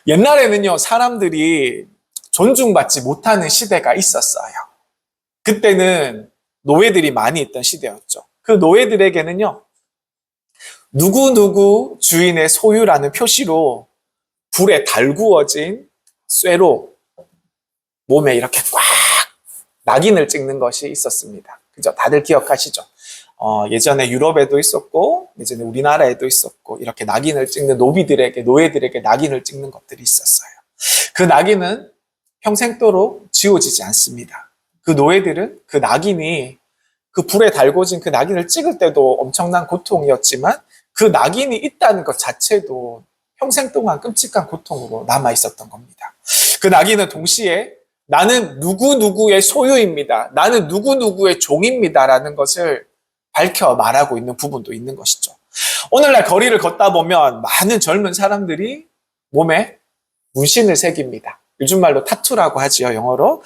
옛날에는요, 사람들이 존중받지 못하는 시대가 있었어요. 그때는 노예들이 많이 있던 시대였죠. 그 노예들에게는요, 누구누구 주인의 소유라는 표시로 불에 달구어진 쇠로 몸에 이렇게 꽉 낙인을 찍는 것이 있었습니다. 그죠? 다들 기억하시죠? 예전에 유럽에도 있었고, 예전에 우리나라에도 있었고, 이렇게 낙인을 찍는 노예들에게 낙인을 찍는 것들이 있었어요. 그 낙인은 평생도록 지워지지 않습니다. 그 노예들은 그 낙인이, 그 불에 달궈진 그 낙인을 찍을 때도 엄청난 고통이었지만, 그 낙인이 있다는 것 자체도 평생 동안 끔찍한 고통으로 남아 있었던 겁니다. 그 낙인은 동시에 나는 누구누구의 소유입니다. 나는 누구누구의 종입니다라는 것을 밝혀 말하고 있는 부분도 있는 것이죠. 오늘날 거리를 걷다 보면 많은 젊은 사람들이 몸에 문신을 새깁니다. 요즘 말로 타투라고 하지요, 영어로.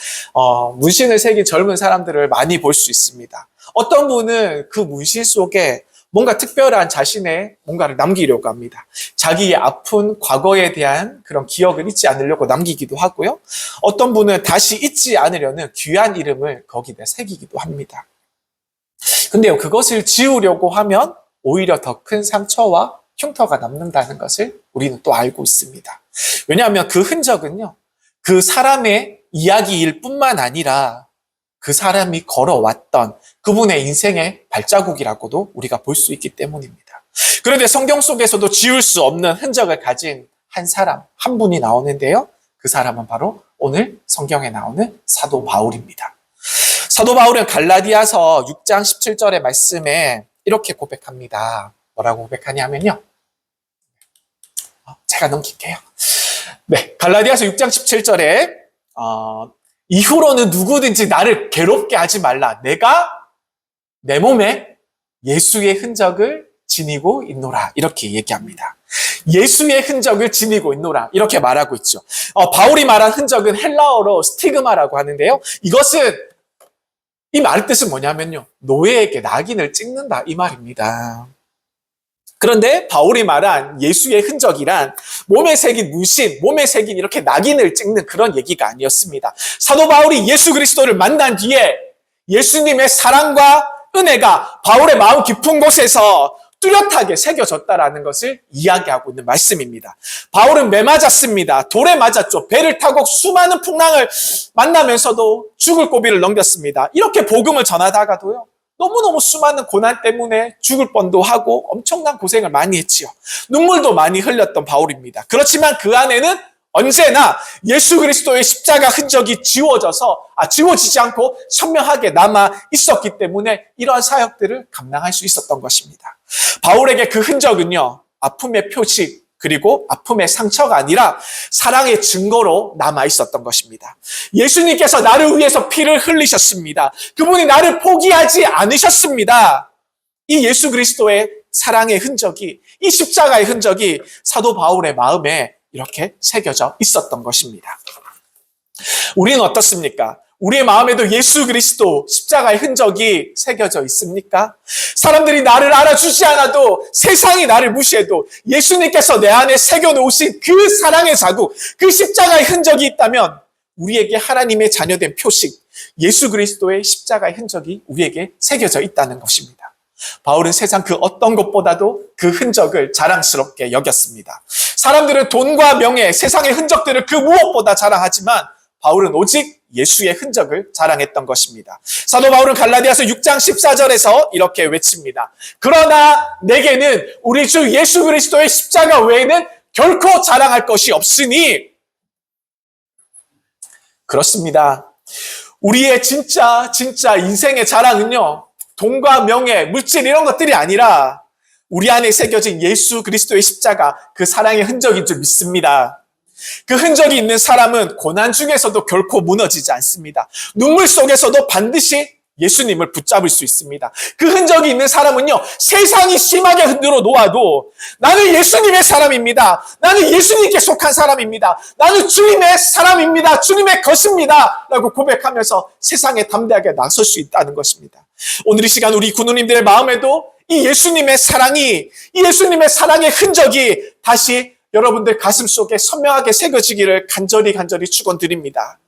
문신을 새긴 젊은 사람들을 많이 볼 수 있습니다. 어떤 분은 그 문신 속에 뭔가 특별한 자신의 뭔가를 남기려고 합니다. 자기의 아픈 과거에 대한 그런 기억을 잊지 않으려고 남기기도 하고요. 어떤 분은 다시 잊지 않으려는 귀한 이름을 거기다 새기기도 합니다. 근데요, 그것을 지우려고 하면 오히려 더 큰 상처와 흉터가 남는다는 것을 우리는 또 알고 있습니다. 왜냐하면 그 흔적은요, 그 사람의 이야기일 뿐만 아니라 그 사람이 걸어왔던 그분의 인생의 발자국이라고도 우리가 볼 수 있기 때문입니다. 그런데 성경 속에서도 지울 수 없는 흔적을 가진 한 사람, 한 분이 나오는데요. 그 사람은 바로 오늘 성경에 나오는 사도 바울입니다. 사도 바울은 갈라디아서 6장 17절의 말씀에 이렇게 고백합니다. 뭐라고 고백하냐면요. 제가 넘길게요. 네, 갈라디아서 6장 17절에 이후로는 누구든지 나를 괴롭게 하지 말라. 내가 내 몸에 예수의 흔적을 지니고 있노라. 이렇게 얘기합니다. 예수의 흔적을 지니고 있노라. 이렇게 말하고 있죠. 바울이 말한 흔적은 헬라어로 스티그마라고 하는데요. 이것은 이 말 뜻은 뭐냐면요. 노예에게 낙인을 찍는다. 이 말입니다. 그런데 바울이 말한 예수의 흔적이란 몸에 새긴 문신, 몸에 새긴 이렇게 낙인을 찍는 그런 얘기가 아니었습니다. 사도 바울이 예수 그리스도를 만난 뒤에 예수님의 사랑과 은혜가 바울의 마음 깊은 곳에서 뚜렷하게 새겨졌다라는 것을 이야기하고 있는 말씀입니다. 바울은 매 맞았습니다. 돌에 맞았죠. 배를 타고 수많은 풍랑을 만나면서도 죽을 고비를 넘겼습니다. 이렇게 복음을 전하다가도요. 너무너무 수많은 고난 때문에 죽을 뻔도 하고 엄청난 고생을 많이 했지요. 눈물도 많이 흘렸던 바울입니다. 그렇지만 그 안에는 언제나 예수 그리스도의 십자가 흔적이 지워지지 않고 선명하게 남아 있었기 때문에 이러한 사역들을 감당할 수 있었던 것입니다. 바울에게 그 흔적은요, 아픔의 표시, 그리고 아픔의 상처가 아니라 사랑의 증거로 남아 있었던 것입니다. 예수님께서 나를 위해서 피를 흘리셨습니다. 그분이 나를 포기하지 않으셨습니다. 이 예수 그리스도의 사랑의 흔적이, 이 십자가의 흔적이 사도 바울의 마음에 이렇게 새겨져 있었던 것입니다. 우리는 어떻습니까? 우리의 마음에도 예수 그리스도 십자가의 흔적이 새겨져 있습니까? 사람들이 나를 알아주지 않아도, 세상이 나를 무시해도 예수님께서 내 안에 새겨놓으신 그 사랑의 자국, 그 십자가의 흔적이 있다면 우리에게 하나님의 자녀된 표식, 예수 그리스도의 십자가의 흔적이 우리에게 새겨져 있다는 것입니다. 바울은 세상 그 어떤 것보다도 그 흔적을 자랑스럽게 여겼습니다. 사람들은 돈과 명예, 세상의 흔적들을 그 무엇보다 자랑하지만 바울은 오직 예수의 흔적을 자랑했던 것입니다. 사도 바울은 갈라디아서 6장 14절에서 이렇게 외칩니다. 그러나 내게는 우리 주 예수 그리스도의 십자가 외에는 결코 자랑할 것이 없으니. 그렇습니다. 우리의 진짜 인생의 자랑은요, 돈과 명예, 물질 이런 것들이 아니라 우리 안에 새겨진 예수 그리스도의 십자가, 그 사랑의 흔적인 줄 믿습니다. 그 흔적이 있는 사람은 고난 중에서도 결코 무너지지 않습니다. 눈물 속에서도 반드시 예수님을 붙잡을 수 있습니다. 그 흔적이 있는 사람은요, 세상이 심하게 흔들어 놓아도 나는 예수님의 사람입니다. 나는 예수님께 속한 사람입니다. 나는 주님의 사람입니다. 주님의 것입니다. 라고 고백하면서 세상에 담대하게 나설 수 있다는 것입니다. 오늘 이 시간 우리 군우님들의 마음에도 이 예수님의 사랑의 흔적이 다시 여러분들 가슴 속에 선명하게 새겨지기를 간절히 축원드립니다.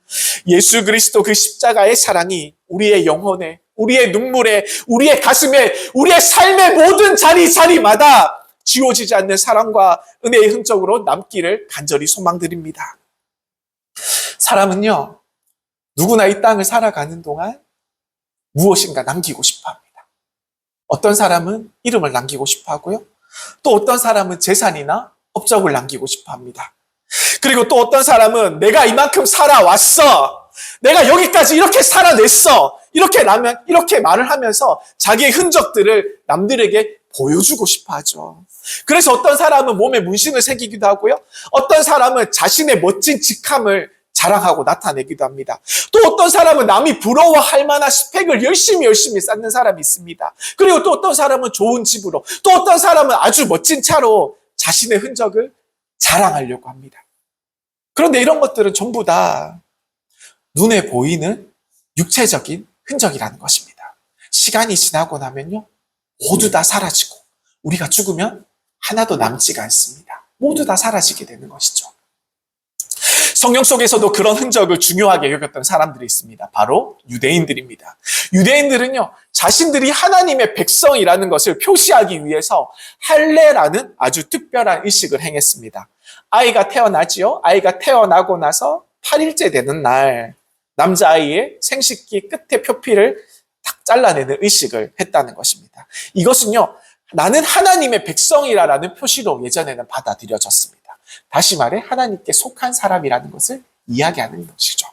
예수 그리스도 그 십자가의 사랑이 우리의 영혼에, 우리의 눈물에, 우리의 가슴에, 우리의 삶의 모든 자리마다 지워지지 않는 사랑과 은혜의 흔적으로 남기를 간절히 소망드립니다. 사람은요, 누구나 이 땅을 살아가는 동안 무엇인가 남기고 싶어 합니다. 어떤 사람은 이름을 남기고 싶어 하고요. 또 어떤 사람은 재산이나 업적을 남기고 싶어 합니다. 그리고 또 어떤 사람은 내가 이만큼 살아왔어. 내가 여기까지 이렇게 살아냈어. 이렇게 말을 하면서 자기의 흔적들을 남들에게 보여주고 싶어 하죠. 그래서 어떤 사람은 몸에 문신을 새기기도 하고요. 어떤 사람은 자신의 멋진 직함을 자랑하고 나타내기도 합니다. 또 어떤 사람은 남이 부러워할 만한 스펙을 열심히 쌓는 사람이 있습니다. 그리고 또 어떤 사람은 좋은 집으로, 또 어떤 사람은 아주 멋진 차로 자신의 흔적을 자랑하려고 합니다. 그런데 이런 것들은 전부 다 눈에 보이는 육체적인 흔적이라는 것입니다. 시간이 지나고 나면요, 모두 다 사라지고 우리가 죽으면 하나도 남지가 않습니다. 모두 다 사라지게 되는 것이죠. 성경 속에서도 그런 흔적을 중요하게 여겼던 사람들이 있습니다. 바로 유대인들입니다. 유대인들은요, 자신들이 하나님의 백성이라는 것을 표시하기 위해서 할례라는 아주 특별한 의식을 행했습니다. 아이가 태어나지요. 아이가 태어나고 나서 8일째 되는 날 남자아이의 생식기 끝에 표피를 딱 잘라내는 의식을 했다는 것입니다. 이것은요, 나는 하나님의 백성이라는 표시로 예전에는 받아들여졌습니다. 다시 말해 하나님께 속한 사람이라는 것을 이야기하는 것이죠.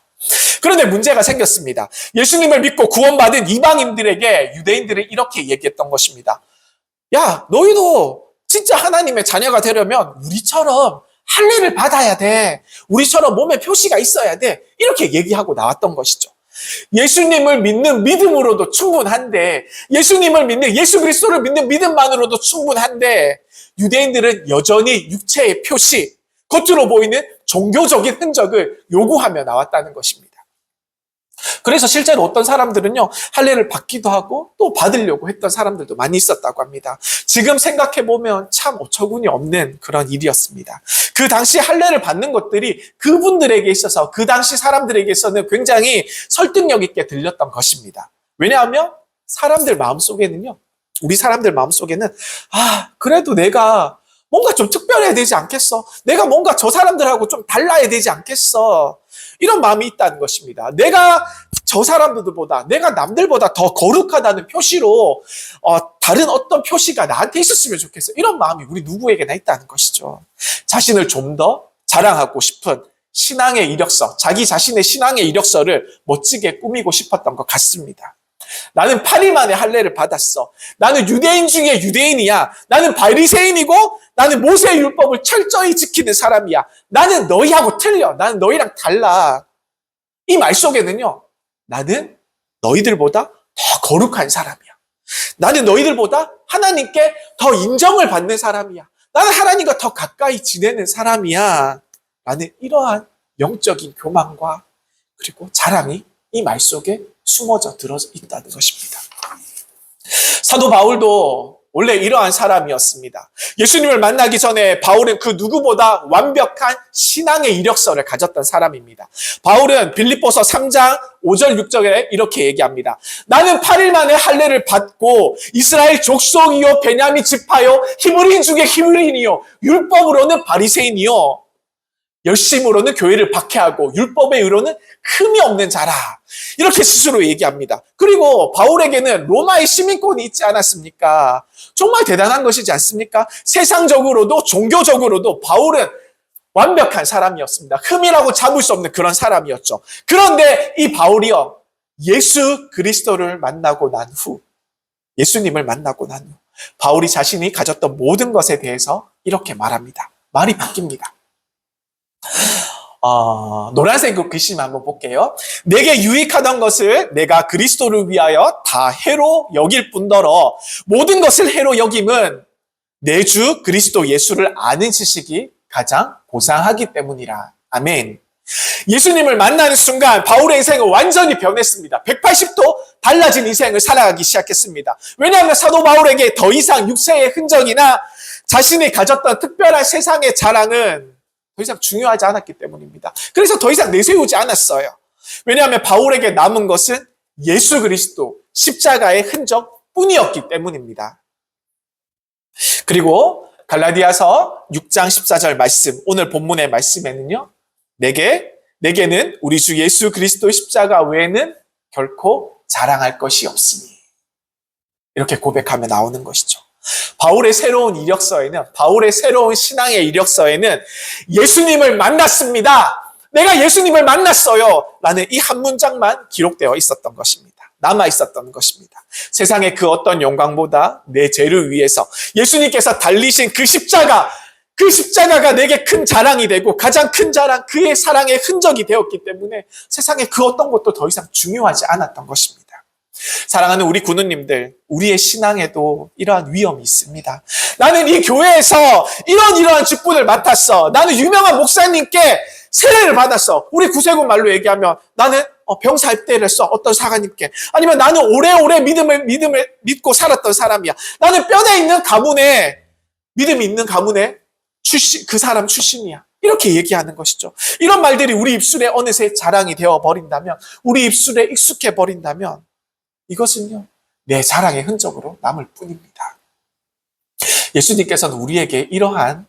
그런데 문제가 생겼습니다. 예수님을 믿고 구원받은 이방인들에게 유대인들은 이렇게 얘기했던 것입니다. 야, 너희도 진짜 하나님의 자녀가 되려면 우리처럼 할례를 받아야 돼. 우리처럼 몸에 표시가 있어야 돼. 이렇게 얘기하고 나왔던 것이죠. 예수님을 믿는 믿음으로도 충분한데, 예수님을 믿는, 예수 그리스도를 믿는 믿음만으로도 충분한데, 유대인들은 여전히 육체의 표시, 겉으로 보이는 종교적인 흔적을 요구하며 나왔다는 것입니다. 그래서 실제로 어떤 사람들은요, 할례를 받기도 하고 또 받으려고 했던 사람들도 많이 있었다고 합니다. 지금 생각해보면 참 어처구니 없는 그런 일이었습니다. 그 당시 할례를 받는 것들이 그분들에게 있어서, 그 당시 사람들에게서는 굉장히 설득력 있게 들렸던 것입니다. 왜냐하면 사람들 마음속에는요, 우리 사람들 마음속에는 그래도 내가 뭔가 좀 특별해야 되지 않겠어? 내가 뭔가 저 사람들하고 좀 달라야 되지 않겠어? 이런 마음이 있다는 것입니다. 내가 저 사람들보다, 내가 남들보다 더 거룩하다는 표시로 다른 어떤 표시가 나한테 있었으면 좋겠어. 이런 마음이 우리 누구에게나 있다는 것이죠. 자신을 좀 더 자랑하고 싶은 신앙의 이력서, 자기 자신의 신앙의 이력서를 멋지게 꾸미고 싶었던 것 같습니다. 나는 8일 만에 할례를 받았어. 나는 유대인 중에 유대인이야. 나는 바리새인이고 나는 모세의 율법을 철저히 지키는 사람이야. 나는 너희하고 틀려. 나는 너희랑 달라. 이 말 속에는요, 나는 너희들보다 더 거룩한 사람이야. 나는 너희들보다 하나님께 더 인정을 받는 사람이야. 나는 하나님과 더 가까이 지내는 사람이야. 라는 이러한 영적인 교만과 그리고 자랑이 이 말 속에 숨어져 들어져 있다는 것입니다. 사도 바울도 원래 이러한 사람이었습니다. 예수님을 만나기 전에 바울은 그 누구보다 완벽한 신앙의 이력서를 가졌던 사람입니다. 바울은 빌립보서 3장 5절 6절에 이렇게 얘기합니다. 나는 8일 만에 할례를 받고 이스라엘 족속이요 베냐민 지파요 히브리인 중에 히브리인이요 율법으로는 바리새인이요 열심으로는 교회를 박해하고 율법의 의로는 흠이 없는 자라. 이렇게 스스로 얘기합니다. 그리고 바울에게는 로마의 시민권이 있지 않았습니까? 정말 대단한 것이지 않습니까? 세상적으로도 종교적으로도 바울은 완벽한 사람이었습니다. 흠이라고 잡을 수 없는 그런 사람이었죠. 그런데 이 바울이요, 예수 그리스도를 만나고 난 후, 예수님을 만나고 난 후, 바울이 자신이 가졌던 모든 것에 대해서 이렇게 말합니다. 말이 바뀝니다. 노란색 글씨만 한번 볼게요. 내게 유익하던 것을 내가 그리스도를 위하여 다 해로 여길 뿐더러 모든 것을 해로 여김은 내 주 그리스도 예수를 아는 지식이 가장 고상하기 때문이라. 아멘. 예수님을 만나는 순간 바울의 인생은 완전히 변했습니다. 180도 달라진 인생을 살아가기 시작했습니다. 왜냐하면 사도 바울에게 더 이상 육체의 흔적이나 자신이 가졌던 특별한 세상의 자랑은 더 이상 중요하지 않았기 때문입니다. 그래서 더 이상 내세우지 않았어요. 왜냐하면 바울에게 남은 것은 예수 그리스도 십자가의 흔적뿐이었기 때문입니다. 그리고 갈라디아서 6장 14절 말씀, 오늘 본문의 말씀에는요, 내게는 우리 주 예수 그리스도 십자가 외에는 결코 자랑할 것이 없으니, 이렇게 고백하며 나오는 것이죠. 바울의 새로운 이력서에는, 바울의 새로운 신앙의 이력서에는 예수님을 만났습니다, 내가 예수님을 만났어요 라는 이 한 문장만 기록되어 있었던 것입니다. 남아 있었던 것입니다. 세상의 그 어떤 영광보다 내 죄를 위해서 예수님께서 달리신 그 십자가가 내게 큰 자랑이 되고, 가장 큰 자랑, 그의 사랑의 흔적이 되었기 때문에 세상의 그 어떤 것도 더 이상 중요하지 않았던 것입니다. 사랑하는 우리 군우님들, 우리의 신앙에도 이러한 위험이 있습니다. 나는 이 교회에서 이러한 직분을 맡았어, 나는 유명한 목사님께 세례를 받았어, 우리 구세군 말로 얘기하면 나는 병사 입대를 했어, 어떤 사관님께. 아니면 나는 오래오래 믿음을 믿고 살았던 사람이야, 나는 뼈대 있는 가문에, 믿음이 있는 가문에 그 사람 출신이야, 이렇게 얘기하는 것이죠. 이런 말들이 우리 입술에 어느새 자랑이 되어 버린다면, 우리 입술에 익숙해 버린다면 이것은요, 내 자랑의 흔적으로 남을 뿐입니다. 예수님께서는 우리에게 이러한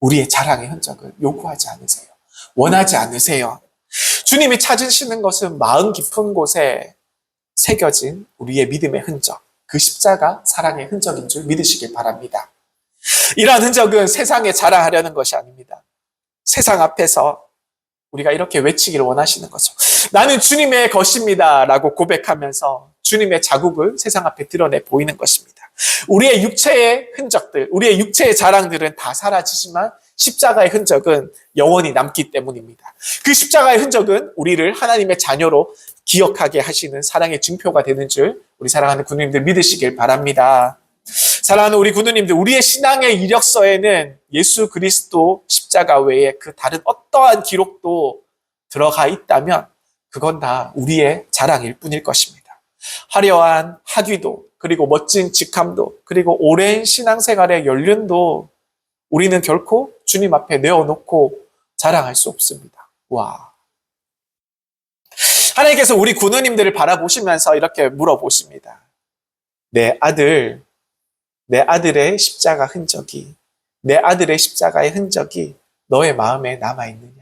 우리의 자랑의 흔적을 요구하지 않으세요. 원하지 않으세요. 주님이 찾으시는 것은 마음 깊은 곳에 새겨진 우리의 믿음의 흔적, 그 십자가 사랑의 흔적인 줄 믿으시길 바랍니다. 이러한 흔적은 세상에 자랑하려는 것이 아닙니다. 세상 앞에서 우리가 이렇게 외치기를 원하시는 거죠. 나는 주님의 것입니다 라고 고백하면서 주님의 자국을 세상 앞에 드러내 보이는 것입니다. 우리의 육체의 흔적들, 우리의 육체의 자랑들은 다 사라지지만 십자가의 흔적은 영원히 남기 때문입니다. 그 십자가의 흔적은 우리를 하나님의 자녀로 기억하게 하시는 사랑의 증표가 되는 줄 우리 사랑하는 군우님들 믿으시길 바랍니다. 사랑하는 우리 군우님들, 우리의 신앙의 이력서에는 예수 그리스도 십자가 외에 그 다른 어떠한 기록도 들어가 있다면 그건 다 우리의 자랑일 뿐일 것입니다. 화려한 학위도, 그리고 멋진 직함도, 그리고 오랜 신앙생활의 연륜도 우리는 결코 주님 앞에 내어놓고 자랑할 수 없습니다. 와. 하나님께서 우리 군우님들을 바라보시면서 이렇게 물어보십니다. 내 아들의 십자가 흔적이, 내 아들의 십자가의 흔적이 너의 마음에 남아있느냐?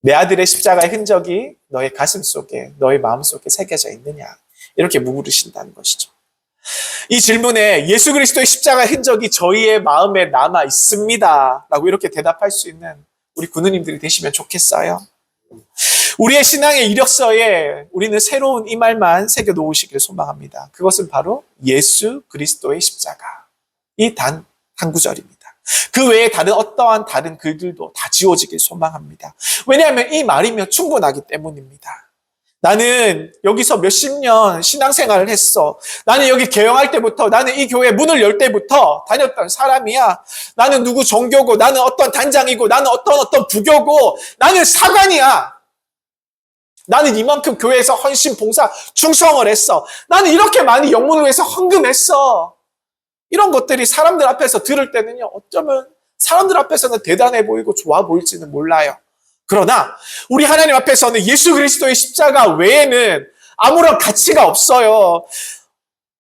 내 아들의 십자가의 흔적이 너의 가슴 속에, 너의 마음 속에 새겨져 있느냐? 이렇게 물으신다는 것이죠. 이 질문에 예수 그리스도의 십자가의 흔적이 저희의 마음에 남아 있습니다 라고 이렇게 대답할 수 있는 우리 군우님들이 되시면 좋겠어요. 우리의 신앙의 이력서에 우리는 새로운 이 말만 새겨 놓으시기를 소망합니다. 그것은 바로 예수 그리스도의 십자가. 이 단 한 구절입니다. 그 외에 어떠한 다른 글들도 다 지워지길 소망합니다. 왜냐하면 이 말이면 충분하기 때문입니다. 나는 여기서 몇십 년 신앙생활을 했어. 나는 여기 개영할 때부터, 나는 이 교회 문을 열 때부터 다녔던 사람이야. 나는 누구 종교고, 나는 어떤 단장이고, 나는 어떤 부교고, 나는 사관이야. 나는 이만큼 교회에서 헌신, 봉사, 충성을 했어. 나는 이렇게 많이 영문을 위해서 헌금했어. 이런 것들이 사람들 앞에서 들을 때는요, 어쩌면 사람들 앞에서는 대단해 보이고 좋아 보일지는 몰라요. 그러나 우리 하나님 앞에서는 예수 그리스도의 십자가 외에는 아무런 가치가 없어요.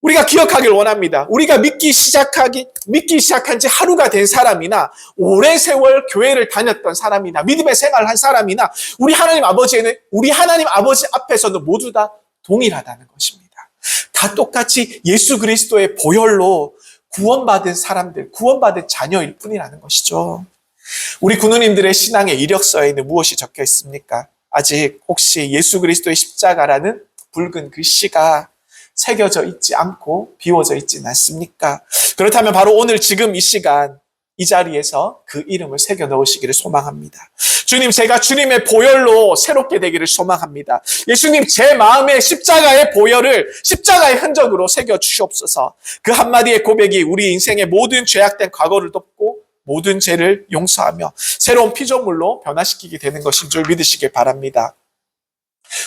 우리가 기억하길 원합니다. 우리가 믿기 시작한 지 하루가 된 사람이나 오랜 세월 교회를 다녔던 사람이나 믿음의 생활을 한 사람이나 우리 하나님 아버지 앞에서는 모두 다 동일하다는 것입니다. 다 똑같이 예수 그리스도의 보혈로 구원받은 사람들, 구원받은 자녀일 뿐이라는 것이죠. 우리 군우님들의 신앙의 이력서에는 무엇이 적혀 있습니까? 아직 혹시 예수 그리스도의 십자가라는 붉은 글씨가 새겨져 있지 않고 비워져 있지는 않습니까? 그렇다면 바로 오늘 지금 이 시간 이 자리에서 그 이름을 새겨 넣으시기를 소망합니다. 주님, 제가 주님의 보혈로 새롭게 되기를 소망합니다. 예수님, 제 마음에 십자가의 보혈을 십자가의 흔적으로 새겨 주시옵소서. 그 한마디의 고백이 우리 인생의 모든 죄악된 과거를 덮고 모든 죄를 용서하며 새로운 피조물로 변화시키게 되는 것인 줄 믿으시길 바랍니다.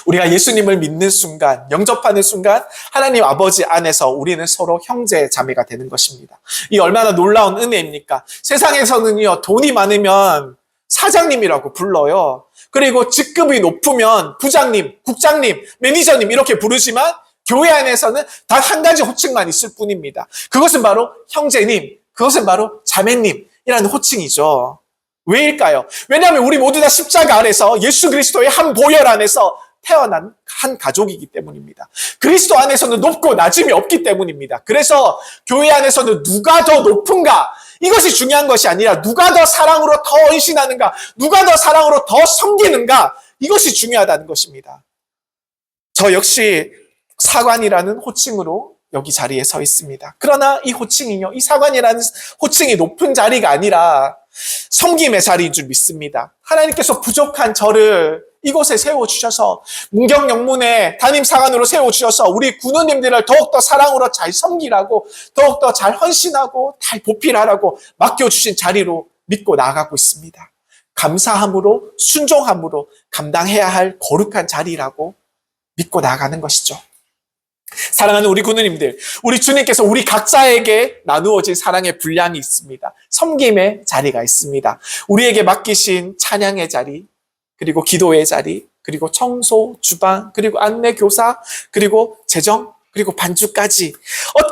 우리가 예수님을 믿는 순간, 영접하는 순간 하나님 아버지 안에서 우리는 서로 형제 자매가 되는 것입니다. 이 얼마나 놀라운 은혜입니까? 세상에서는요, 돈이 많으면 사장님이라고 불러요. 그리고 직급이 높으면 부장님, 국장님, 매니저님 이렇게 부르지만 교회 안에서는 단 한 가지 호칭만 있을 뿐입니다. 그것은 바로 형제님, 그것은 바로 자매님이라는 호칭이죠. 왜일까요? 왜냐하면 우리 모두 다 십자가 아래서 예수 그리스도의 한 보혈 안에서 태어난 한 가족이기 때문입니다. 그리스도 안에서는 높고 낮음이 없기 때문입니다. 그래서 교회 안에서는 누가 더 높은가? 이것이 중요한 것이 아니라 누가 더 사랑으로 더 헌신하는가? 누가 더 사랑으로 더 섬기는가? 이것이 중요하다는 것입니다. 저 역시 사관이라는 호칭으로 여기 자리에 서 있습니다. 그러나 이 호칭이요, 이 사관이라는 호칭이 높은 자리가 아니라 섬김의 자리인 줄 믿습니다. 하나님께서 부족한 저를 이곳에 세워주셔서 문경영문의 담임사관으로 세워주셔서 우리 군우님들을 더욱더 사랑으로 잘 섬기라고, 더욱더 잘 헌신하고 잘 보필하라고 맡겨주신 자리로 믿고 나아가고 있습니다. 감사함으로, 순종함으로 감당해야 할 거룩한 자리라고 믿고 나아가는 것이죠. 사랑하는 우리 군우님들, 우리 주님께서 우리 각자에게 나누어진 사랑의 분량이 있습니다. 섬김의 자리가 있습니다. 우리에게 맡기신 찬양의 자리, 그리고 기도의 자리, 그리고 청소, 주방, 그리고 안내, 교사, 그리고 재정, 그리고 반주까지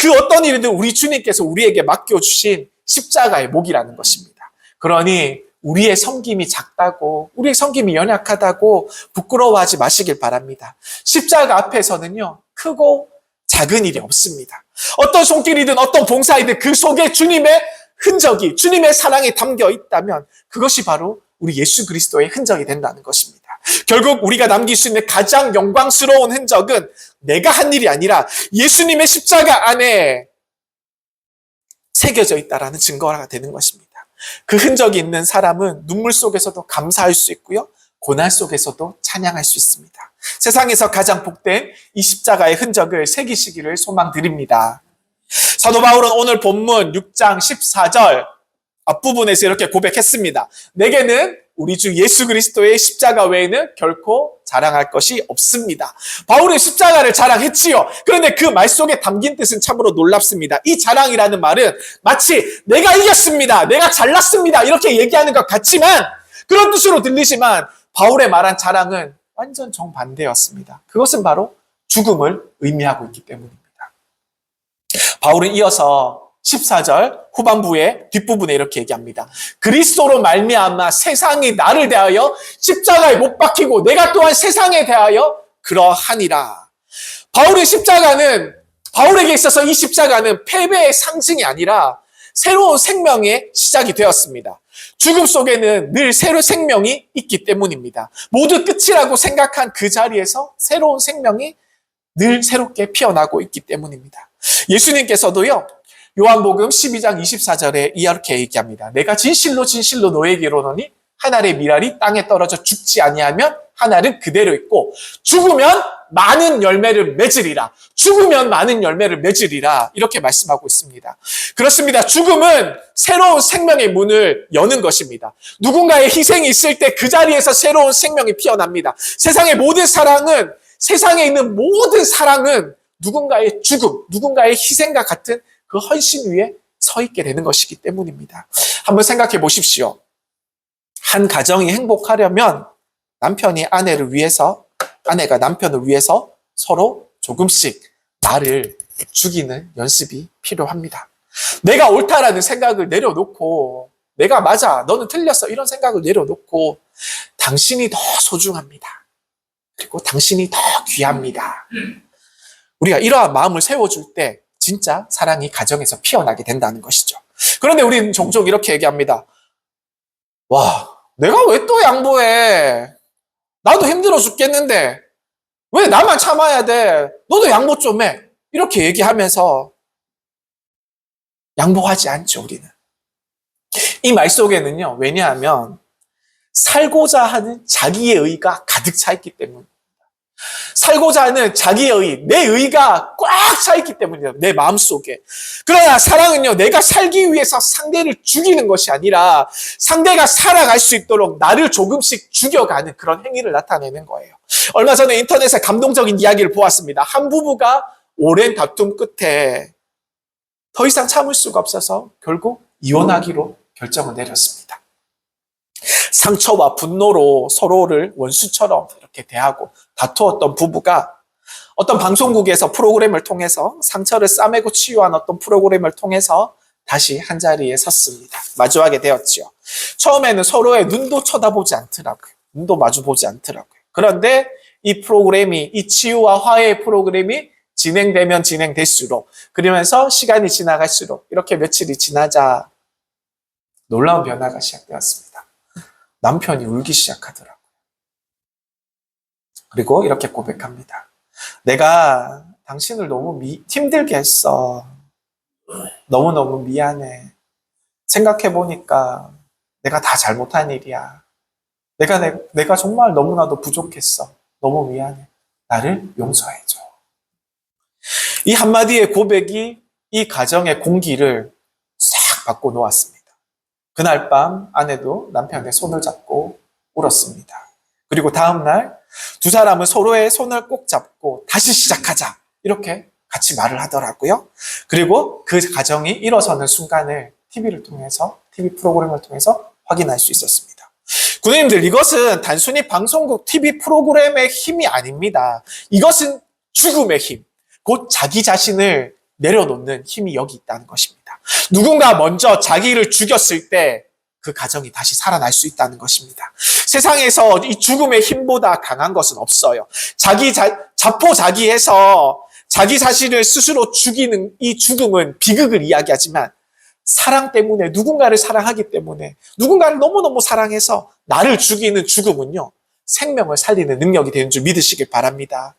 그 어떤 일이든 우리 주님께서 우리에게 맡겨주신 십자가의 목이라는 것입니다. 그러니 우리의 섬김이 작다고, 우리의 섬김이 연약하다고 부끄러워하지 마시길 바랍니다. 십자가 앞에서는요, 크고 작은 일이 없습니다. 어떤 손길이든 어떤 봉사이든 그 속에 주님의 흔적이, 주님의 사랑이 담겨 있다면 그것이 바로 우리 예수 그리스도의 흔적이 된다는 것입니다. 결국 우리가 남길 수 있는 가장 영광스러운 흔적은 내가 한 일이 아니라 예수님의 십자가 안에 새겨져 있다라는 증거가 되는 것입니다. 그 흔적이 있는 사람은 눈물 속에서도 감사할 수 있고요, 고난 속에서도 찬양할 수 있습니다. 세상에서 가장 복된 이 십자가의 흔적을 새기시기를 소망드립니다. 사도 바울은 오늘 본문 6장 14절 앞부분에서 이렇게 고백했습니다. 내게는 우리 주 예수 그리스도의 십자가 외에는 결코 자랑할 것이 없습니다. 바울은 십자가를 자랑했지요. 그런데 그 말 속에 담긴 뜻은 참으로 놀랍습니다. 이 자랑이라는 말은 마치 내가 이겼습니다, 내가 잘났습니다 이렇게 얘기하는 것 같지만, 그런 뜻으로 들리지만 바울의 말한 자랑은 완전 정반대였습니다. 그것은 바로 죽음을 의미하고 있기 때문입니다. 바울은 이어서 14절 후반부의 뒷부분에 이렇게 얘기합니다. 그리스도로 말미암아 세상이 나를 대하여 십자가에 못 박히고 내가 또한 세상에 대하여 그러하니라. 바울에게 있어서 이 십자가는 패배의 상징이 아니라 새로운 생명의 시작이 되었습니다. 죽음 속에는 늘 새로운 생명이 있기 때문입니다. 모두 끝이라고 생각한 그 자리에서 새로운 생명이 늘 새롭게 피어나고 있기 때문입니다. 예수님께서도요, 요한복음 12장 24절에 이렇게 얘기합니다. 내가 진실로 진실로 너에게 이르노니 한 알의 밀알이 땅에 떨어져 죽지 아니하면 한 알은 그대로 있고 죽으면 많은 열매를 맺으리라. 죽으면 많은 열매를 맺으리라. 이렇게 말씀하고 있습니다. 그렇습니다. 죽음은 새로운 생명의 문을 여는 것입니다. 누군가의 희생이 있을 때 그 자리에서 새로운 생명이 피어납니다. 세상에 있는 모든 사랑은 누군가의 죽음, 누군가의 희생과 같은 그 헌신 위에 서 있게 되는 것이기 때문입니다. 한번 생각해 보십시오. 한 가정이 행복하려면 아내가 남편을 위해서 서로 조금씩 나를 죽이는 연습이 필요합니다. 내가 옳다라는 생각을 내려놓고, 내가 맞아, 너는 틀렸어, 이런 생각을 내려놓고, 당신이 더 소중합니다. 그리고 당신이 더 귀합니다. 우리가 이러한 마음을 세워줄 때 진짜 사랑이 가정에서 피어나게 된다는 것이죠. 그런데 우리는 종종 이렇게 얘기합니다. 와, 내가 왜 또 양보해? 나도 힘들어 죽겠는데 왜 나만 참아야 돼? 너도 양보 좀 해. 이렇게 얘기하면서 양보하지 않죠, 우리는. 이 말 속에는요, 왜냐하면 살고자 하는 자기의 의가 가득 차 있기 때문입니다. 살고자 하는 자기의 의, 내 의가 꽉 차있기 때문이에요. 내 마음속에. 그러나 사랑은요, 내가 살기 위해서 상대를 죽이는 것이 아니라 상대가 살아갈 수 있도록 나를 조금씩 죽여가는 그런 행위를 나타내는 거예요. 얼마 전에 인터넷에 감동적인 이야기를 보았습니다. 한 부부가 오랜 다툼 끝에 더 이상 참을 수가 없어서 결국 이혼하기로 결정을 내렸습니다. 상처와 분노로 서로를 원수처럼 이렇게 대하고 다투었던 부부가 어떤 방송국에서 프로그램을 통해서 상처를 싸매고 치유한 어떤 프로그램을 통해서 다시 한자리에 섰습니다. 마주하게 되었지요. 처음에는 서로의 눈도 쳐다보지 않더라고요. 눈도 마주보지 않더라고요. 그런데 이 프로그램이, 이 치유와 화해의 프로그램이 진행되면 진행될수록, 그러면서 시간이 지나갈수록 이렇게 며칠이 지나자 놀라운 변화가 시작되었습니다. 남편이 울기 시작하더라고요. 그리고 이렇게 고백합니다. 내가 당신을 너무 힘들게 했어. 너무너무 미안해. 생각해보니까 내가 다 잘못한 일이야. 내가 정말 너무나도 부족했어. 너무 미안해. 나를 용서해줘. 이 한마디의 고백이 이 가정의 공기를 싹 바꿔 놓았습니다. 그날 밤 아내도 남편의 손을 잡고 울었습니다. 그리고 다음날 두 사람은 서로의 손을 꼭 잡고 다시 시작하자 이렇게 같이 말을 하더라고요. 그리고 그 가정이 일어서는 순간을 TV 프로그램을 통해서 확인할 수 있었습니다. 군우님들, 이것은 단순히 방송국 TV 프로그램의 힘이 아닙니다. 이것은 죽음의 힘, 곧 자기 자신을 내려놓는 힘이 여기 있다는 것입니다. 누군가 먼저 자기를 죽였을 때 그 가정이 다시 살아날 수 있다는 것입니다. 세상에서 이 죽음의 힘보다 강한 것은 없어요. 자포자기해서 자기 자신을 스스로 죽이는 이 죽음은 비극을 이야기하지만, 사랑 때문에, 누군가를 사랑하기 때문에, 누군가를 너무너무 사랑해서 나를 죽이는 죽음은요, 생명을 살리는 능력이 되는 줄 믿으시길 바랍니다.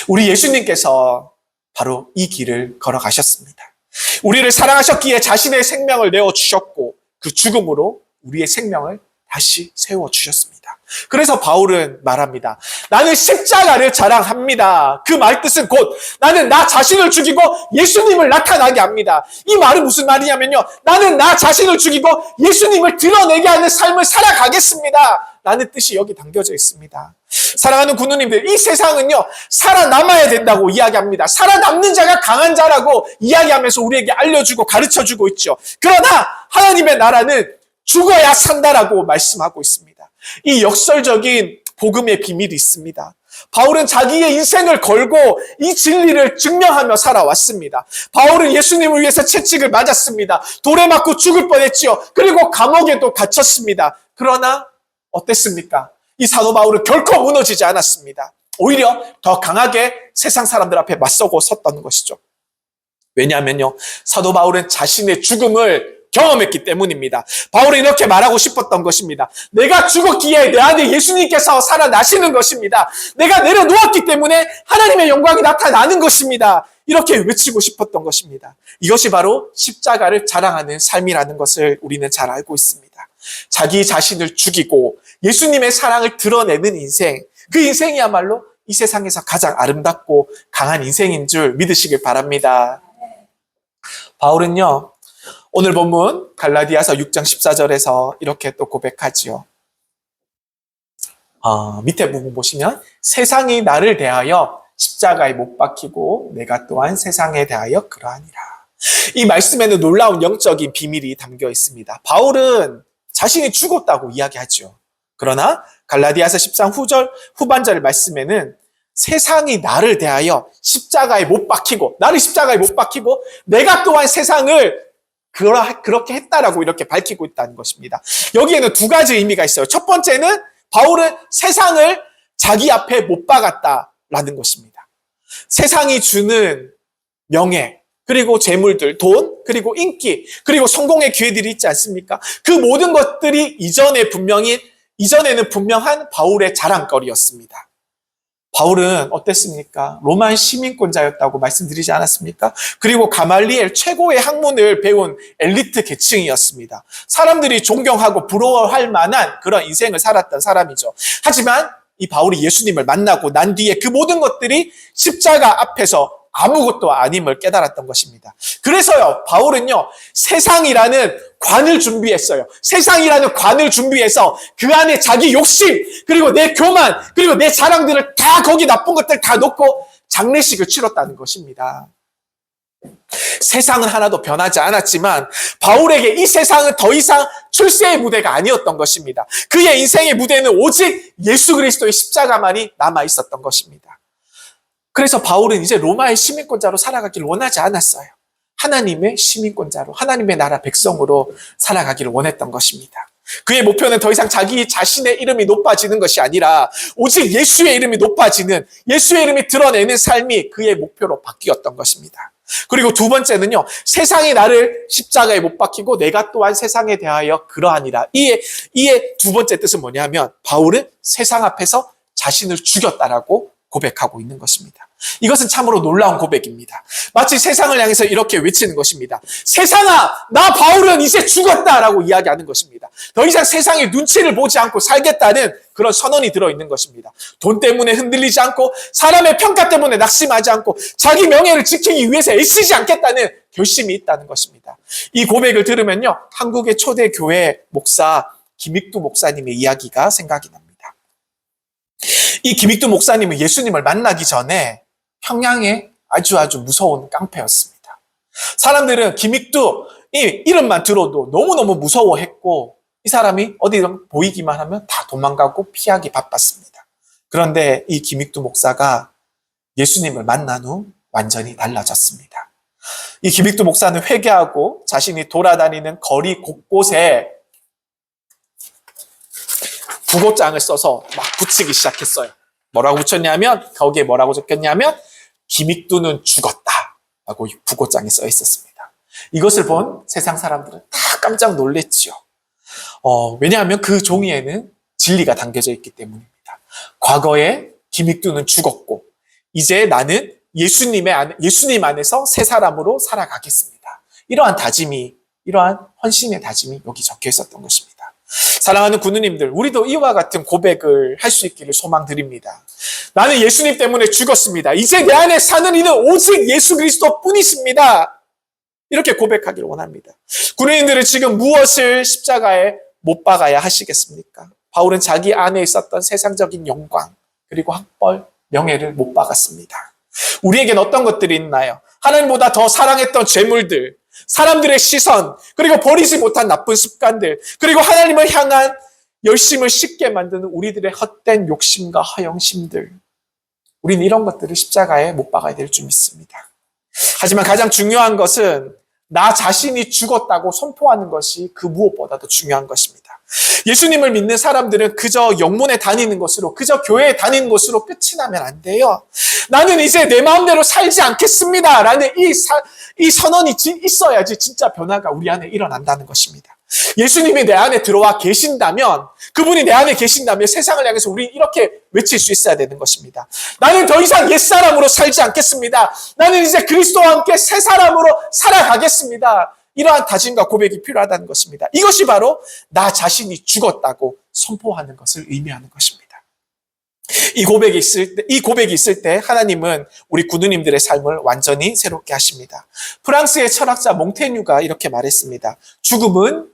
우리 예수님께서 바로 이 길을 걸어가셨습니다. 우리를 사랑하셨기에 자신의 생명을 내어주셨고, 그 죽음으로 우리의 생명을 다시 세워주셨습니다. 그래서 바울은 말합니다. 나는 십자가를 자랑합니다. 그 말 뜻은 곧 나는 나 자신을 죽이고 예수님을 나타나게 합니다. 이 말은 무슨 말이냐면요, 나는 나 자신을 죽이고 예수님을 드러내게 하는 삶을 살아가겠습니다 라는 뜻이 여기 담겨져 있습니다. 사랑하는 군우님들, 이 세상은요, 살아남아야 된다고 이야기합니다. 살아남는 자가 강한 자라고 이야기하면서 우리에게 알려주고 가르쳐주고 있죠. 그러나 하나님의 나라는 죽어야 산다라고 말씀하고 있습니다. 이 역설적인 복음의 비밀이 있습니다. 바울은 자기의 인생을 걸고 이 진리를 증명하며 살아왔습니다. 바울은 예수님을 위해서 채찍을 맞았습니다. 돌에 맞고 죽을 뻔했지요. 그리고 감옥에도 갇혔습니다. 그러나 어땠습니까? 이 사도 바울은 결코 무너지지 않았습니다. 오히려 더 강하게 세상 사람들 앞에 맞서고 섰던 것이죠. 왜냐하면요, 사도 바울은 자신의 죽음을 경험했기 때문입니다. 바울은 이렇게 말하고 싶었던 것입니다. 내가 죽었기에 내 안에 예수님께서 살아나시는 것입니다. 내가 내려놓았기 때문에 하나님의 영광이 나타나는 것입니다. 이렇게 외치고 싶었던 것입니다. 이것이 바로 십자가를 자랑하는 삶이라는 것을 우리는 잘 알고 있습니다. 자기 자신을 죽이고 예수님의 사랑을 드러내는 인생, 그 인생이야말로 이 세상에서 가장 아름답고 강한 인생인 줄 믿으시길 바랍니다. 바울은요, 오늘 본문 갈라디아서 6장 14절에서 이렇게 또 고백하지요. 밑에 부분 보시면 세상이 나를 대하여 십자가에 못 박히고 내가 또한 세상에 대하여 그러하니라. 이 말씀에는 놀라운 영적인 비밀이 담겨 있습니다. 바울은 자신이 죽었다고 이야기하죠. 그러나 갈라디아서 13 후반절 말씀에는 세상이 나를 대하여 십자가에 못 박히고, 나를 십자가에 못 박히고 내가 또한 세상을 그렇게 했다라고 이렇게 밝히고 있다는 것입니다. 여기에는 두 가지 의미가 있어요. 첫 번째는 바울은 세상을 자기 앞에 못 박았다라는 것입니다. 세상이 주는 명예, 그리고 재물들, 돈, 그리고 인기, 그리고 성공의 기회들이 있지 않습니까? 그 모든 것들이 이전에는 분명한 바울의 자랑거리였습니다. 바울은 어땠습니까? 로마 시민권자였다고 말씀드리지 않았습니까? 그리고 가말리엘 최고의 학문을 배운 엘리트 계층이었습니다. 사람들이 존경하고 부러워할 만한 그런 인생을 살았던 사람이죠. 하지만 이 바울이 예수님을 만나고 난 뒤에 그 모든 것들이 십자가 앞에서 아무것도 아님을 깨달았던 것입니다. 그래서요, 바울은요, 세상이라는 관을 준비했어요. 세상이라는 관을 준비해서 그 안에 자기 욕심, 그리고 내 교만, 그리고 내 자랑들을 다 거기 나쁜 것들 다 놓고 장례식을 치렀다는 것입니다. 세상은 하나도 변하지 않았지만 바울에게 이 세상은 더 이상 출세의 무대가 아니었던 것입니다. 그의 인생의 무대는 오직 예수 그리스도의 십자가만이 남아 있었던 것입니다. 그래서 바울은 이제 로마의 시민권자로 살아가기를 원하지 않았어요. 하나님의 시민권자로, 하나님의 나라 백성으로 살아가기를 원했던 것입니다. 그의 목표는 더 이상 자기 자신의 이름이 높아지는 것이 아니라 오직 예수의 이름이 높아지는, 예수의 이름이 드러내는 삶이 그의 목표로 바뀌었던 것입니다. 그리고 두 번째는요, 세상이 나를 십자가에 못 박히고 내가 또한 세상에 대하여 그러하니라. 이의 두 번째 뜻은 뭐냐면 바울은 세상 앞에서 자신을 죽였다라고 고백하고 있는 것입니다. 이것은 참으로 놀라운 고백입니다. 마치 세상을 향해서 이렇게 외치는 것입니다. 세상아, 나 바울은 이제 죽었다라고 이야기하는 것입니다. 더 이상 세상의 눈치를 보지 않고 살겠다는 그런 선언이 들어있는 것입니다. 돈 때문에 흔들리지 않고 사람의 평가 때문에 낙심하지 않고 자기 명예를 지키기 위해서 애쓰지 않겠다는 결심이 있다는 것입니다. 이 고백을 들으면요, 한국의 초대 교회 목사 김익두 목사님의 이야기가 생각이 납니다. 이 김익두 목사님은 예수님을 만나기 전에 평양에 아주 무서운 깡패였습니다. 사람들은 김익두 이 이름만 들어도 너무너무 무서워했고 이 사람이 어디든 보이기만 하면 다 도망가고 피하기 바빴습니다. 그런데 이 김익두 목사가 예수님을 만난 후 완전히 달라졌습니다. 이 김익두 목사는 회개하고 자신이 돌아다니는 거리 곳곳에 부고장을 써서 막 붙이기 시작했어요. 뭐라고 붙였냐면, 거기에 뭐라고 적혔냐면 김익두는 죽었다 라고 부고장에 써 있었습니다. 이것을 본 세상 사람들은 다 깜짝 놀랬지요. 왜냐하면 그 종이에는 진리가 담겨져 있기 때문입니다. 과거에 김익두는 죽었고 이제 나는 예수님 안에서 새 사람으로 살아가겠습니다. 이러한 다짐이, 이러한 헌신의 다짐이 여기 적혀 있었던 것입니다. 사랑하는 군우님들, 우리도 이와 같은 고백을 할 수 있기를 소망드립니다. 나는 예수님 때문에 죽었습니다. 이제 내 안에 사는 이는 오직 예수 그리스도 뿐이십니다. 이렇게 고백하기를 원합니다. 군우님들은 지금 무엇을 십자가에 못 박아야 하시겠습니까? 바울은 자기 안에 있었던 세상적인 영광, 그리고 학벌, 명예를 못 박았습니다. 우리에겐 어떤 것들이 있나요? 하나님보다 더 사랑했던 재물들, 사람들의 시선, 그리고 버리지 못한 나쁜 습관들, 그리고 하나님을 향한 열심을 쉽게 만드는 우리들의 헛된 욕심과 허영심들. 우리는 이런 것들을 십자가에 못 박아야 될 줄 믿습니다. 하지만 가장 중요한 것은 나 자신이 죽었다고 선포하는 것이 그 무엇보다도 중요한 것입니다. 예수님을 믿는 사람들은 그저 영문에 다니는 것으로, 그저 교회에 다니는 것으로 끝이 나면 안 돼요. 나는 이제 내 마음대로 살지 않겠습니다 라는 이 선언이 있어야지 진짜 변화가 우리 안에 일어난다는 것입니다. 예수님이 내 안에 들어와 계신다면, 그분이 내 안에 계신다면 세상을 향해서 우리 이렇게 외칠 수 있어야 되는 것입니다. 나는 더 이상 옛사람으로 살지 않겠습니다. 나는 이제 그리스도와 함께 새 사람으로 살아가겠습니다. 이러한 다짐과 고백이 필요하다는 것입니다. 이것이 바로 나 자신이 죽었다고 선포하는 것을 의미하는 것입니다. 이 고백이 있을 때 하나님은 우리 군우님들의 삶을 완전히 새롭게 하십니다. 프랑스의 철학자 몽테뉴가 이렇게 말했습니다. 죽음은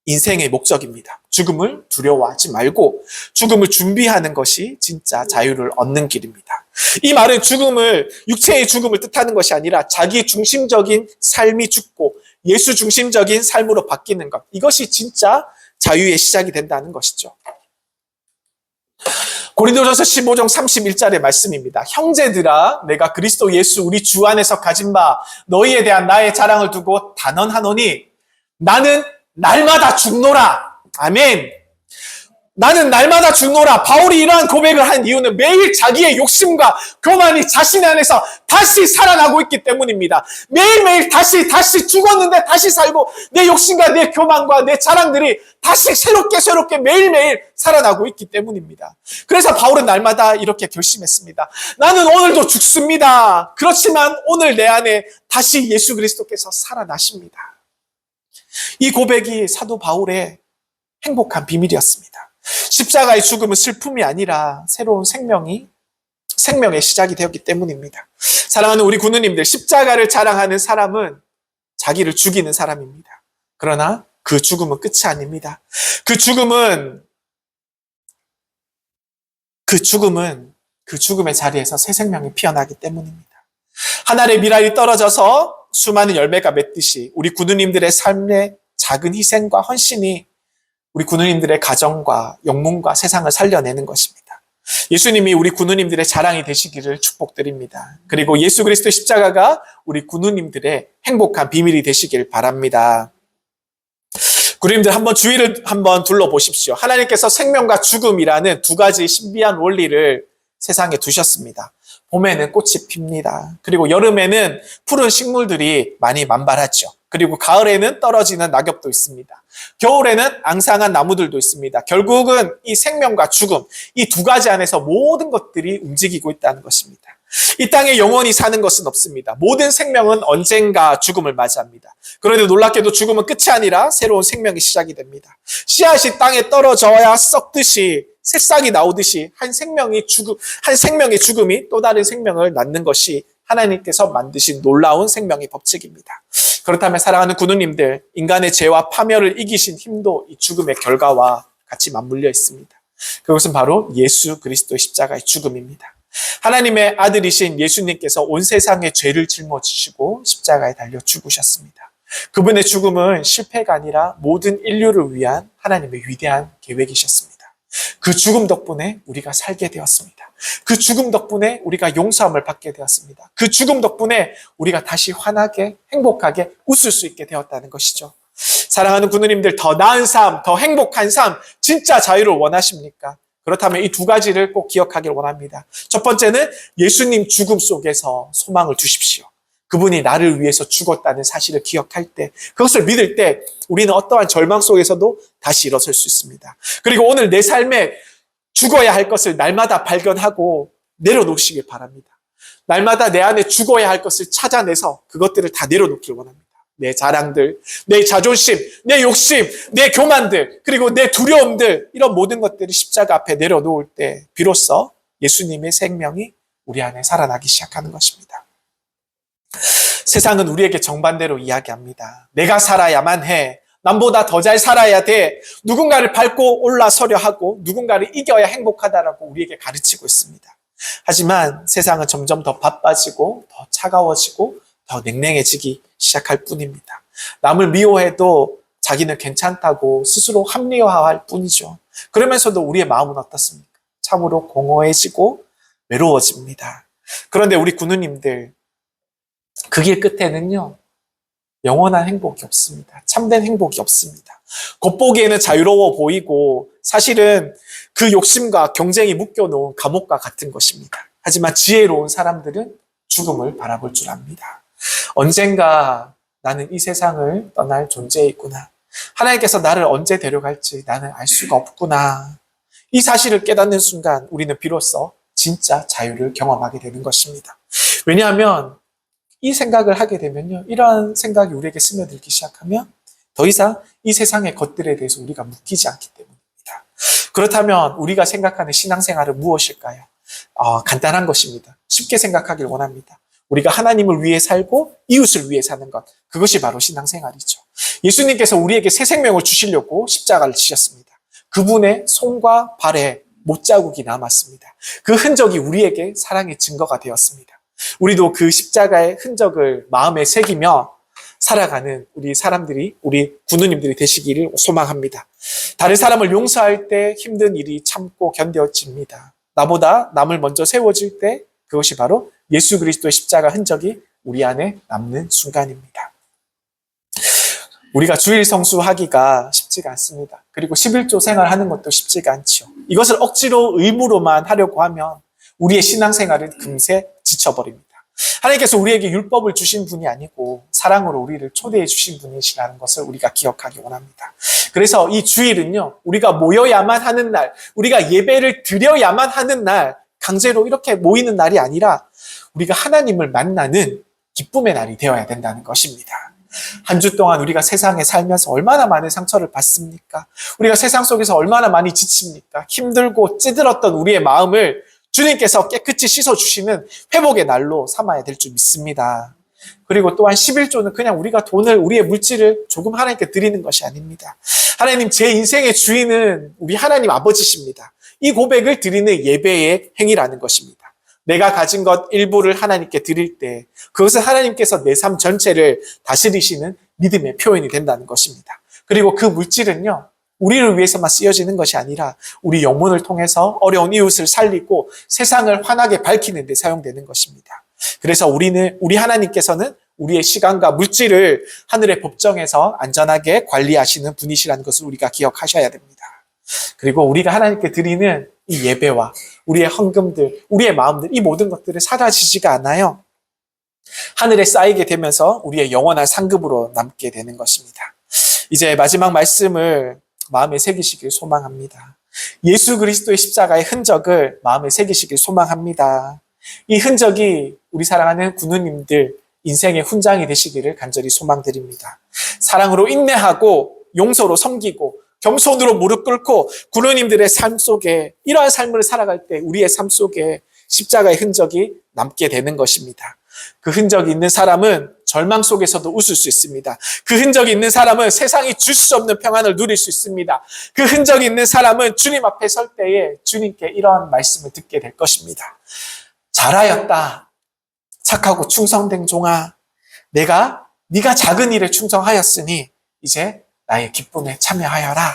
인생의 목적입니다. 죽음을 두려워하지 말고 죽음을 준비하는 것이 진짜 자유를 얻는 길입니다. 이 말은 육체의 죽음을 뜻하는 것이 아니라 자기 중심적인 삶이 죽고 예수 중심적인 삶으로 바뀌는 것. 이것이 진짜 자유의 시작이 된다는 것이죠. 고린도전서 15장 31절의 말씀입니다. 형제들아, 내가 그리스도 예수 우리 주 안에서 가진 바 너희에 대한 나의 자랑을 두고 단언하노니 나는 날마다 죽노라. 아멘. 나는 날마다 죽노라. 바울이 이러한 고백을 한 이유는 매일 자기의 욕심과 교만이 자신 안에서 다시 살아나고 있기 때문입니다. 매일매일 다시 죽었는데 다시 살고 내 욕심과 내 교만과 내 자랑들이 다시 새롭게 매일매일 살아나고 있기 때문입니다. 그래서 바울은 날마다 이렇게 결심했습니다. 나는 오늘도 죽습니다. 그렇지만 오늘 내 안에 다시 예수 그리스도께서 살아나십니다. 이 고백이 사도 바울의 행복한 비밀이었습니다. 십자가의 죽음은 슬픔이 아니라 새로운 생명의 시작이 되었기 때문입니다. 사랑하는 우리 군우님들, 십자가를 자랑하는 사람은 자기를 죽이는 사람입니다. 그러나 그 죽음은 끝이 아닙니다. 그 죽음의 자리에서 새 생명이 피어나기 때문입니다. 하늘의 미랄이 떨어져서 수많은 열매가 맺듯이 우리 군우님들의 삶의 작은 희생과 헌신이 우리 군우님들의 가정과 영문과 세상을 살려내는 것입니다. 예수님이 우리 군우님들의 자랑이 되시기를 축복드립니다. 그리고 예수 그리스도의 십자가가 우리 군우님들의 행복한 비밀이 되시길 바랍니다. 군우님들 한번 주위를 한번 둘러보십시오. 하나님께서 생명과 죽음이라는 두 가지 신비한 원리를 세상에 두셨습니다. 봄에는 꽃이 핍니다. 그리고 여름에는 푸른 식물들이 많이 만발하죠. 그리고 가을에는 떨어지는 낙엽도 있습니다. 겨울에는 앙상한 나무들도 있습니다. 결국은 이 생명과 죽음, 이 두 가지 안에서 모든 것들이 움직이고 있다는 것입니다. 이 땅에 영원히 사는 것은 없습니다. 모든 생명은 언젠가 죽음을 맞이합니다. 그런데 놀랍게도 죽음은 끝이 아니라 새로운 생명이 시작이 됩니다. 씨앗이 땅에 떨어져야 썩듯이 새싹이 나오듯이 한 생명의 죽음이 또 다른 생명을 낳는 것이 하나님께서 만드신 놀라운 생명의 법칙입니다. 그렇다면 사랑하는 군우님들, 인간의 죄와 파멸을 이기신 힘도 이 죽음의 결과와 같이 맞물려 있습니다. 그것은 바로 예수 그리스도의 십자가의 죽음입니다. 하나님의 아들이신 예수님께서 온 세상의 죄를 짊어지시고 십자가에 달려 죽으셨습니다. 그분의 죽음은 실패가 아니라 모든 인류를 위한 하나님의 위대한 계획이셨습니다. 그 죽음 덕분에 우리가 살게 되었습니다. 그 죽음 덕분에 우리가 용서함을 받게 되었습니다. 그 죽음 덕분에 우리가 다시 환하게 행복하게 웃을 수 있게 되었다는 것이죠. 사랑하는 군우님들, 더 나은 삶, 더 행복한 삶, 진짜 자유를 원하십니까? 그렇다면 이 두 가지를 꼭 기억하길 원합니다. 첫 번째는 예수님 죽음 속에서 소망을 두십시오. 그분이 나를 위해서 죽었다는 사실을 기억할 때, 그것을 믿을 때 우리는 어떠한 절망 속에서도 다시 일어설 수 있습니다. 그리고 오늘 내 삶에 죽어야 할 것을 날마다 발견하고 내려놓으시길 바랍니다. 날마다 내 안에 죽어야 할 것을 찾아내서 그것들을 다 내려놓길 원합니다. 내 자랑들, 내 자존심, 내 욕심, 내 교만들, 그리고 내 두려움들, 이런 모든 것들을 십자가 앞에 내려놓을 때 비로소 예수님의 생명이 우리 안에 살아나기 시작하는 것입니다. 세상은 우리에게 정반대로 이야기합니다. 내가 살아야만 해. 남보다 더 잘 살아야 돼. 누군가를 밟고 올라서려 하고 누군가를 이겨야 행복하다라고 우리에게 가르치고 있습니다. 하지만 세상은 점점 더 바빠지고 더 차가워지고 더 냉랭해지기 시작할 뿐입니다. 남을 미워해도 자기는 괜찮다고 스스로 합리화할 뿐이죠. 그러면서도 우리의 마음은 어떻습니까? 참으로 공허해지고 외로워집니다. 그런데 우리 군우님들, 그 길 끝에는요, 영원한 행복이 없습니다. 참된 행복이 없습니다. 겉보기에는 자유로워 보이고 사실은 그 욕심과 경쟁이 묶여놓은 감옥과 같은 것입니다. 하지만 지혜로운 사람들은 죽음을 바라볼 줄 압니다. 언젠가 나는 이 세상을 떠날 존재이구나. 하나님께서 나를 언제 데려갈지 나는 알 수가 없구나. 이 사실을 깨닫는 순간 우리는 비로소 진짜 자유를 경험하게 되는 것입니다. 왜냐하면 이 생각을 하게 되면요, 이러한 생각이 우리에게 스며들기 시작하면 더 이상 이 세상의 것들에 대해서 우리가 묶이지 않기 때문입니다. 그렇다면 우리가 생각하는 신앙생활은 무엇일까요? 간단한 것입니다. 쉽게 생각하길 원합니다. 우리가 하나님을 위해 살고 이웃을 위해 사는 것, 그것이 바로 신앙생활이죠. 예수님께서 우리에게 새 생명을 주시려고 십자가를 지셨습니다. 그분의 손과 발에 못자국이 남았습니다. 그 흔적이 우리에게 사랑의 증거가 되었습니다. 우리도 그 십자가의 흔적을 마음에 새기며 살아가는 우리 사람들이, 우리 군우님들이 되시기를 소망합니다. 다른 사람을 용서할 때 힘든 일이 참고 견뎌집니다. 나보다 남을 먼저 세워줄 때 그것이 바로 예수 그리스도의 십자가 흔적이 우리 안에 남는 순간입니다. 우리가 주일 성수하기가 쉽지가 않습니다. 그리고 11조 생활하는 것도 쉽지가 않죠. 이것을 억지로 의무로만 하려고 하면 우리의 신앙생활은 금세 지쳐버립니다. 하나님께서 우리에게 율법을 주신 분이 아니고 사랑으로 우리를 초대해 주신 분이시라는 것을 우리가 기억하기 원합니다. 그래서 이 주일은요, 우리가 모여야만 하는 날, 우리가 예배를 드려야만 하는 날, 강제로 이렇게 모이는 날이 아니라 우리가 하나님을 만나는 기쁨의 날이 되어야 된다는 것입니다. 한 주 동안 우리가 세상에 살면서 얼마나 많은 상처를 받습니까? 우리가 세상 속에서 얼마나 많이 지칩니까? 힘들고 찌들었던 우리의 마음을 주님께서 깨끗이 씻어주시는 회복의 날로 삼아야 될 줄 믿습니다. 그리고 또한 11조는 그냥 우리가 돈을, 우리의 물질을 조금 하나님께 드리는 것이 아닙니다. 하나님, 제 인생의 주인은 우리 하나님 아버지십니다. 이 고백을 드리는 예배의 행위라는 것입니다. 내가 가진 것 일부를 하나님께 드릴 때 그것은 하나님께서 내 삶 전체를 다스리시는 믿음의 표현이 된다는 것입니다. 그리고 그 물질은요, 우리를 위해서만 쓰여지는 것이 아니라 우리 영혼을 통해서 어려운 이웃을 살리고 세상을 환하게 밝히는 데 사용되는 것입니다. 그래서 우리 하나님께서는 우리의 시간과 물질을 하늘의 법정에서 안전하게 관리하시는 분이시라는 것을 우리가 기억하셔야 됩니다. 그리고 우리가 하나님께 드리는 이 예배와 우리의 헌금들, 우리의 마음들, 이 모든 것들은 사라지지가 않아요. 하늘에 쌓이게 되면서 우리의 영원한 상급으로 남게 되는 것입니다. 이제 마지막 말씀을 마음에 새기시길 소망합니다. 예수 그리스도의 십자가의 흔적을 마음에 새기시길 소망합니다. 이 흔적이 우리 사랑하는 군우님들 인생의 훈장이 되시기를 간절히 소망드립니다. 사랑으로 인내하고 용서로 섬기고 겸손으로 무릎 꿇고 군우님들의 삶 속에 이러한 삶을 살아갈 때 우리의 삶 속에 십자가의 흔적이 남게 되는 것입니다. 그 흔적이 있는 사람은 절망 속에서도 웃을 수 있습니다. 그 흔적이 있는 사람은 세상이 줄 수 없는 평안을 누릴 수 있습니다. 그 흔적이 있는 사람은 주님 앞에 설 때에 주님께 이러한 말씀을 듣게 될 것입니다. 잘하였다. 착하고 충성된 종아. 네가 작은 일에 충성하였으니 이제 나의 기쁨에 참여하여라.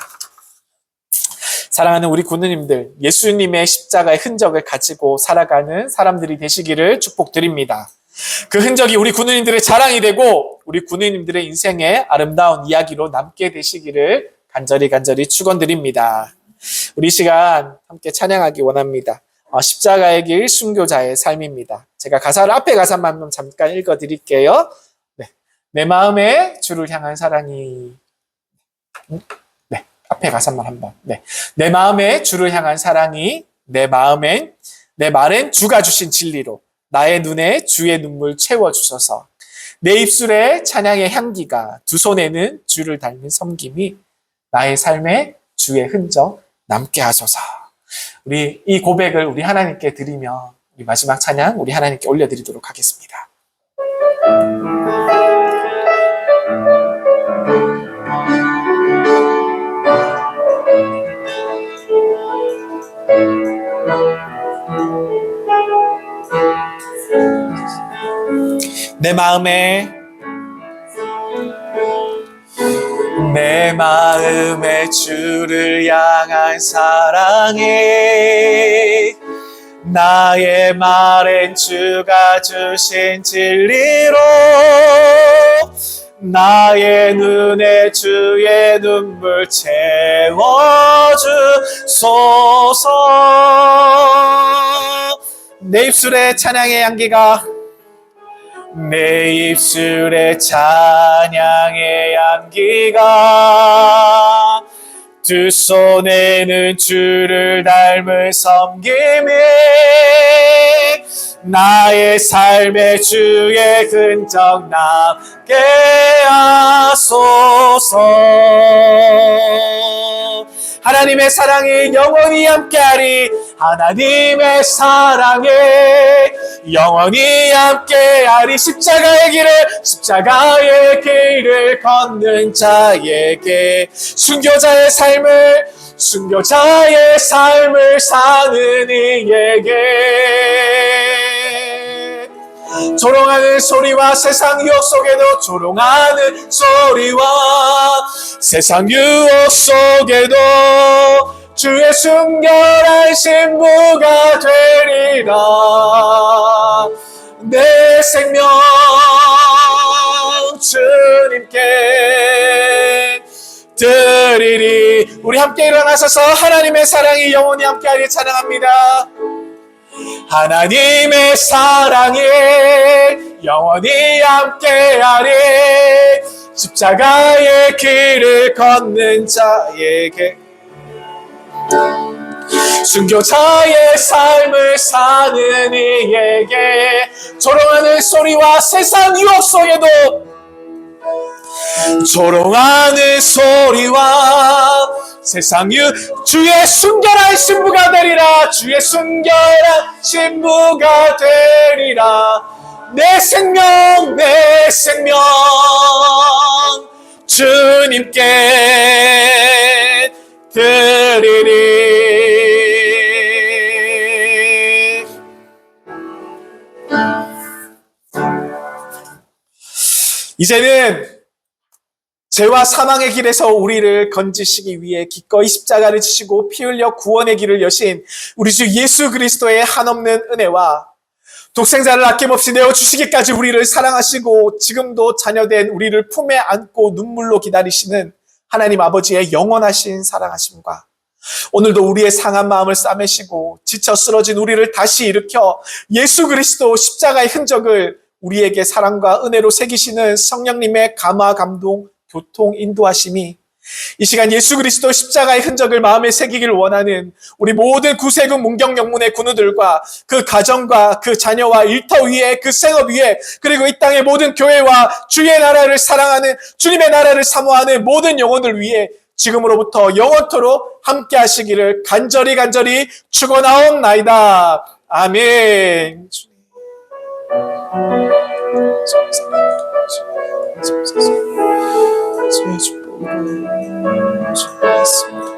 사랑하는 우리 군우님들, 예수님의 십자가의 흔적을 가지고 살아가는 사람들이 되시기를 축복드립니다. 그 흔적이 우리 군우님들의 자랑이 되고 우리 군우님들의 인생의 아름다운 이야기로 남게 되시기를 간절히 축원드립니다. 우리 시간 함께 찬양하기 원합니다. 십자가의 길 순교자의 삶입니다. 제가 앞에 가사만 잠깐 읽어드릴게요. 네. 내 마음에 주를 향한 사랑이 앞에 가사만 한번. 네. 내 마음에 주를 향한 사랑이 내 말엔 주가 주신 진리로 나의 눈에 주의 눈물 채워주셔서 내 입술에 찬양의 향기가 두 손에는 주를 닮은 섬김이 나의 삶에 주의 흔적 남게 하소서. 우리 이 고백을 우리 하나님께 드리며 우리 마지막 찬양 우리 하나님께 올려드리도록 하겠습니다. 내 마음에 주를 향한 사랑이 나의 말엔 주가 주신 진리로 나의 눈에 주의 눈물 채워주소서. 내 입술에 찬양의 향기가 내 입술에 찬양의 향기가 두 손에는 주를 닮은 섬김이 나의 삶에 주의 흔적 남게 하소서. 하나님의 사랑이 영원히 함께하리. 하나님의 사랑이 영원히 함께하리. 십자가의 길을 걷는 자에게 순교자의 삶을 사는 이에게 조롱하는 소리와 세상 유혹 속에도 주의 순결한 신부가 되리라. 내 생명 주님께 드리리. 우리 함께 일어나셔서 하나님의 사랑이 영원히 함께하리 찬양합니다. 하나님의 사랑이 영원히 함께하리. 십자가의 길을 걷는 자에게 순교자의 삶을 사는 이에게 조롱하는 소리와 세상 유혹 속에도 조롱하는 소리와 세상 주의 순결한 신부가 되리라. 주의 순결한 신부가 되리라. 내 생명 주님께 드리리. 이제는 죄와 사망의 길에서 우리를 건지시기 위해 기꺼이 십자가를 지시고 피 흘려 구원의 길을 여신 우리 주 예수 그리스도의 한없는 은혜와 독생자를 아낌없이 내어주시기까지 우리를 사랑하시고 지금도 자녀된 우리를 품에 안고 눈물로 기다리시는 하나님 아버지의 영원하신 사랑하심과 오늘도 우리의 상한 마음을 싸매시고 지쳐 쓰러진 우리를 다시 일으켜 예수 그리스도 십자가의 흔적을 우리에게 사랑과 은혜로 새기시는 성령님의 감화, 감동, 교통, 인도하심이 이 시간 예수 그리스도 십자가의 흔적을 마음에 새기기를 원하는 우리 모든 구세군 문경영문의 군우들과 그 가정과 그 자녀와 일터 위에 그 생업 위에 그리고 이 땅의 모든 교회와 주의 나라를 사랑하는 주님의 나라를 사모하는 모든 영혼들 위해 지금으로부터 영원토록 함께 하시기를 간절히 축원하옵나이다. 아멘. 주의 축복을 주셨습니다.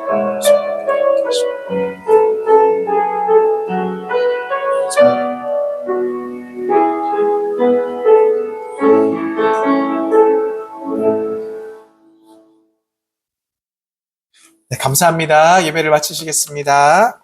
네, 감사합니다. 예배를 마치시겠습니다.